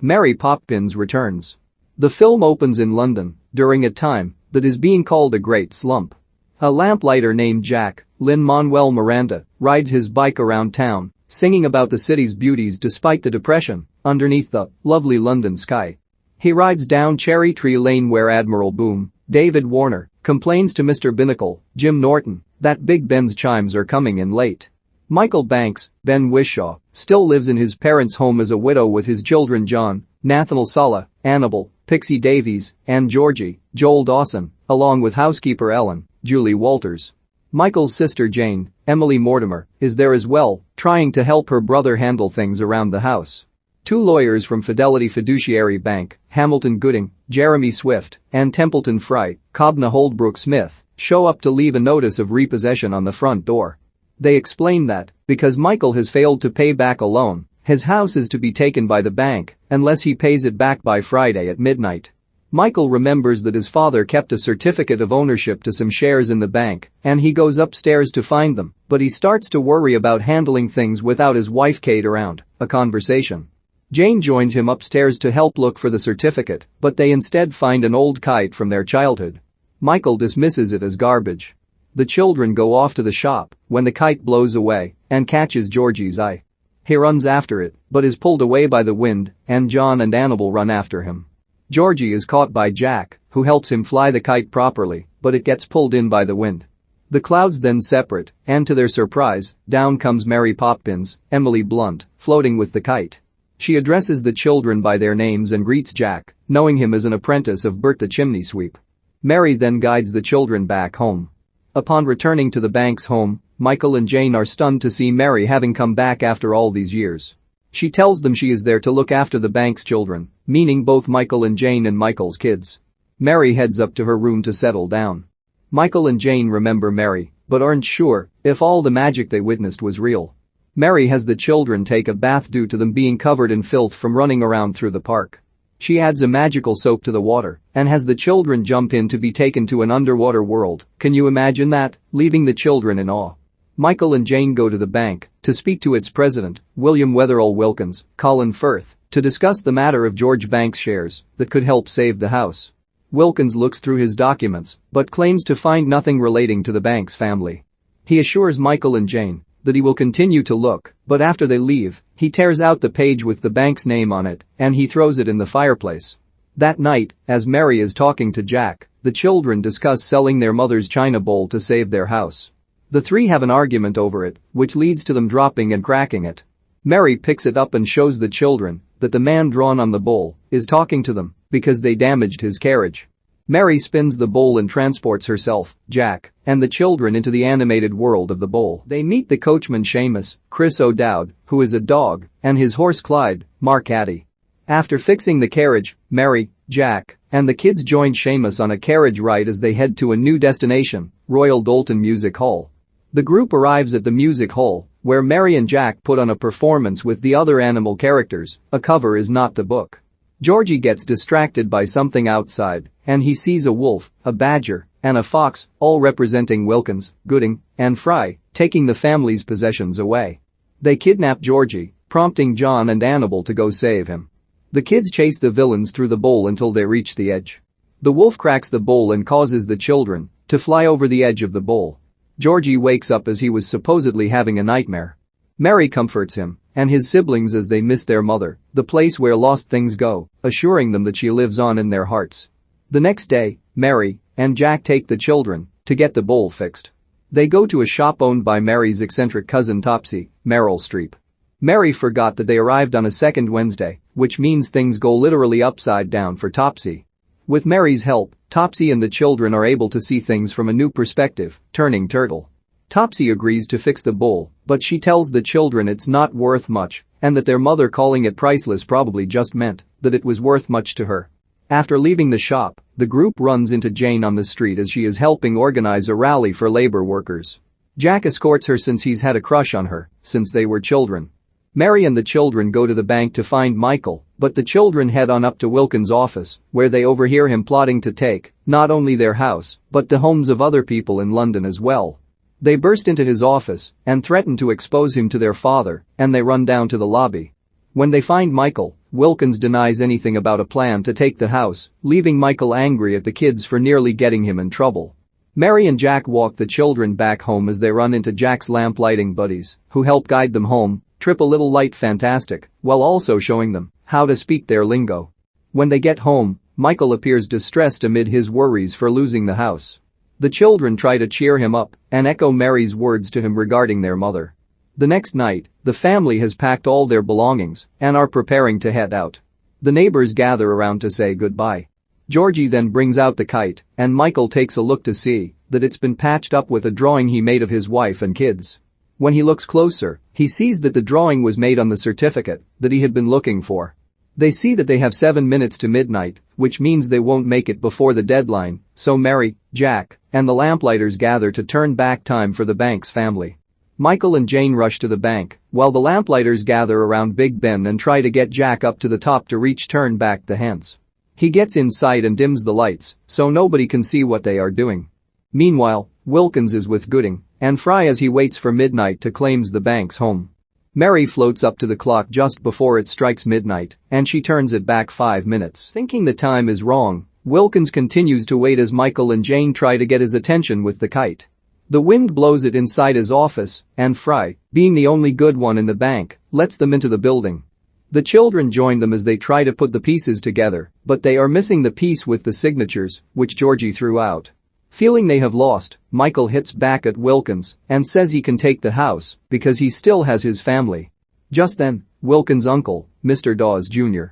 Mary Poppins Returns. The film opens in London during a time that is being called a great slump. A lamplighter named Jack, Lin-Manuel Miranda, rides his bike around town, singing about the city's beauties despite the depression underneath the lovely London sky. He rides down Cherry Tree Lane where Admiral Boom, David Warner, complains to Mr. Binnacle, Jim Norton, that Big Ben's chimes are coming in late. Michael Banks, Ben Whishaw, still lives in his parents' home as a widow with his children John, Nathanael Saleh, Annabel, Pixie Davies, and Georgie, Joel Dawson, along with housekeeper Ellen, Julie Walters. Michael's sister Jane, Emily Mortimer, is there as well, trying to help her brother handle things around the house. Two lawyers from Fidelity Fiduciary Bank, Hamilton Gooding, Jeremy Swift, and Templeton Fry, Cobna Holdbrook Smith, show up to leave a notice of repossession on the front door. They explain that, because Michael has failed to pay back a loan, his house is to be taken by the bank unless he pays it back by Friday at midnight. Michael remembers that his father kept a certificate of ownership to some shares in the bank, and he goes upstairs to find them, but he starts to worry about handling things without his wife Kate around, a conversation. Jane joins him upstairs to help look for the certificate, but they instead find an old kite from their childhood. Michael dismisses it as garbage. The children go off to the shop when the kite blows away and catches Georgie's eye. He runs after it, but is pulled away by the wind, and John and Annabel run after him. Georgie is caught by Jack, who helps him fly the kite properly, but it gets pulled in by the wind. The clouds then separate, and to their surprise, down comes Mary Poppins, Emily Blunt, floating with the kite. She addresses the children by their names and greets Jack, knowing him as an apprentice of Bert the chimney sweep. Mary then guides the children back home. Upon returning to the bank's home, Michael and Jane are stunned to see Mary having come back after all these years. She tells them she is there to look after the bank's children, meaning both Michael and Jane and Michael's kids. Mary heads up to her room to settle down. Michael and Jane remember Mary, but aren't sure if all the magic they witnessed was real. Mary has the children take a bath due to them being covered in filth from running around through the park. She adds a magical soap to the water and has the children jump in to be taken to an underwater world. Can you imagine that? Leaving the children in awe. Michael and Jane go to the bank to speak to its president, William Wetherall Wilkins, Colin Firth, to discuss the matter of George Bank's shares that could help save the house. Wilkins looks through his documents but claims to find nothing relating to the Banks family. He assures Michael and Jane that he will continue to look, but after they leave, he tears out the page with the bank's name on it and he throws it in the fireplace. That night, as Mary is talking to Jack, the children discuss selling their mother's china bowl to save their house. The three have an argument over it, which leads to them dropping and cracking it. Mary picks it up and shows the children that the man drawn on the bowl is talking to them because they damaged his carriage. Mary spins the bowl and transports herself, Jack, and the children into the animated world of the bowl. They meet the coachman Seamus, Chris O'Dowd, who is a dog, and his horse Clyde, Marc Addy. After fixing the carriage, Mary, Jack, and the kids join Seamus on a carriage ride as they head to a new destination, Royal Doulton Music Hall. The group arrives at the music hall, where Mary and Jack put on a performance with the other animal characters. A cover is not the book. Georgie gets distracted by something outside, and he sees a wolf, a badger, and a fox, all representing Wilkins, Gooding, and Fry, taking the family's possessions away. They kidnap Georgie, prompting John and Annabel to go save him. The kids chase the villains through the bowl until they reach the edge. The wolf cracks the bowl and causes the children to fly over the edge of the bowl. Georgie wakes up as he was supposedly having a nightmare. Mary comforts him and his siblings as they miss their mother, the place where lost things go, assuring them that she lives on in their hearts. The next day, Mary and Jack take the children to get the bowl fixed. They go to a shop owned by Mary's eccentric cousin Topsy, Meryl Streep. Mary forgot that they arrived on a second Wednesday, which means things go literally upside down for Topsy. With Mary's help, Topsy and the children are able to see things from a new perspective, turning turtle. Topsy agrees to fix the bowl, but she tells the children it's not worth much and that their mother calling it priceless probably just meant that it was worth much to her. After leaving the shop, the group runs into Jane on the street as she is helping organize a rally for labor workers. Jack escorts her since he's had a crush on her since they were children. Mary and the children go to the bank to find Michael, but the children head on up to Wilkins' office, where they overhear him plotting to take not only their house, but the homes of other people in London as well. They burst into his office and threaten to expose him to their father, and they run down to the lobby. When they find Michael, Wilkins denies anything about a plan to take the house, leaving Michael angry at the kids for nearly getting him in trouble. Mary and Jack walk the children back home as they run into Jack's lamp-lighting buddies, who help guide them home, trip a little light fantastic, while also showing them how to speak their lingo. When they get home, Michael appears distressed amid his worries for losing the house. The children try to cheer him up and echo Mary's words to him regarding their mother. The next night, the family has packed all their belongings and are preparing to head out. The neighbors gather around to say goodbye. Georgie then brings out the kite, and Michael takes a look to see that it's been patched up with a drawing he made of his wife and kids. When he looks closer, he sees that the drawing was made on the certificate that he had been looking for. They see that they have 7 minutes to midnight, which means they won't make it before the deadline, so Mary, Jack, and the lamplighters gather to turn back time for the Banks family. Michael and Jane rush to the bank, while the lamplighters gather around Big Ben and try to get Jack up to the top to reach turn back the hands. He gets inside and dims the lights, so nobody can see what they are doing. Meanwhile, Wilkins is with Gooding and Fry as he waits for midnight to claim the Banks home. Mary floats up to the clock just before it strikes midnight, and she turns it back 5 minutes. Thinking the time is wrong, Wilkins continues to wait as Michael and Jane try to get his attention with the kite. The wind blows it inside his office, and Fry, being the only good one in the bank, lets them into the building. The children join them as they try to put the pieces together, but they are missing the piece with the signatures, which Georgie threw out. Feeling they have lost, Michael hits back at Wilkins and says he can take the house because he still has his family. Just then, Wilkins' uncle, Mr. Dawes Jr.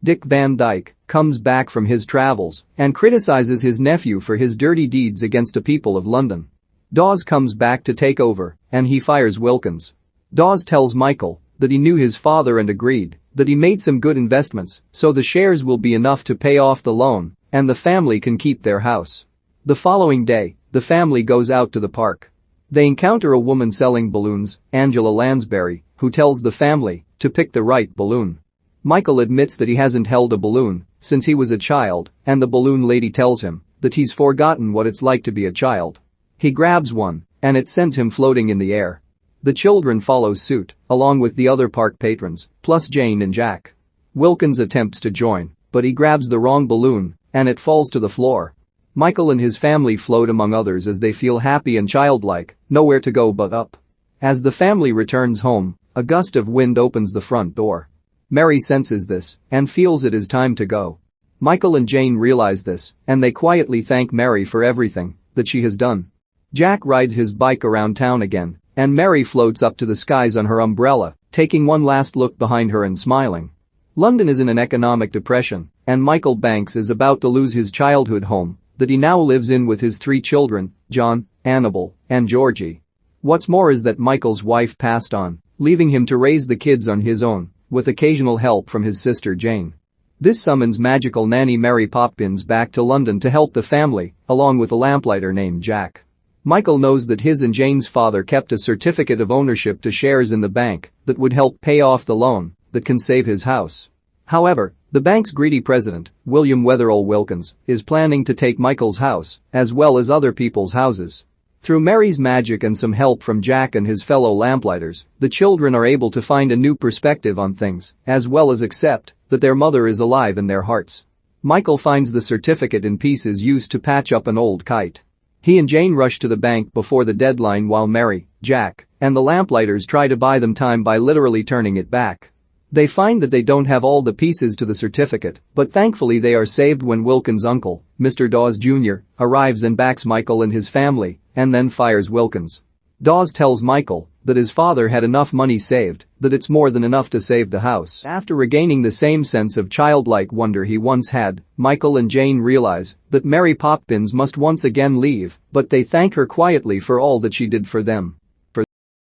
Dick Van Dyke, comes back from his travels and criticizes his nephew for his dirty deeds against the people of London. Dawes comes back to take over, and he fires Wilkins. Dawes tells Michael that he knew his father and agreed that he made some good investments, so the shares will be enough to pay off the loan, and the family can keep their house. The following day, the family goes out to the park. They encounter a woman selling balloons, Angela Lansbury, who tells the family to pick the right balloon. Michael admits that he hasn't held a balloon since he was a child, and the balloon lady tells him that he's forgotten what it's like to be a child. He grabs one, and it sends him floating in the air. The children follow suit, along with the other park patrons, plus Jane and Jack. Wilkins attempts to join, but he grabs the wrong balloon, and it falls to the floor. Michael and his family float among others as they feel happy and childlike, nowhere to go but up. As the family returns home, a gust of wind opens the front door. Mary senses this and feels it is time to go. Michael and Jane realize this, and they quietly thank Mary for everything that she has done. Jack rides his bike around town again, and Mary floats up to the skies on her umbrella, taking one last look behind her and smiling. London is in an economic depression, and Michael Banks is about to lose his childhood home that he now lives in with his 3 children, John, Annabel, and Georgie. What's more is that Michael's wife passed on, leaving him to raise the kids on his own, with occasional help from his sister Jane. This summons magical nanny Mary Poppins back to London to help the family, along with a lamplighter named Jack. Michael knows that his and Jane's father kept a certificate of ownership to shares in the bank that would help pay off the loan that can save his house. However, the bank's greedy president, William Wetherall Wilkins, is planning to take Michael's house, as well as other people's houses. Through Mary's magic and some help from Jack and his fellow lamplighters, the children are able to find a new perspective on things, as well as accept that their mother is alive in their hearts. Michael finds the certificate in pieces used to patch up an old kite. He and Jane rush to the bank before the deadline while Mary, Jack, and the lamplighters try to buy them time by literally turning it back. They find that they don't have all the pieces to the certificate, but thankfully they are saved when Wilkins' uncle, Mr. Dawes Jr., arrives and backs Michael and his family, and then fires Wilkins. Dawes tells Michael that his father had enough money saved, that it's more than enough to save the house. After regaining the same sense of childlike wonder he once had, Michael and Jane realize that Mary Poppins must once again leave, but they thank her quietly for all that she did for them.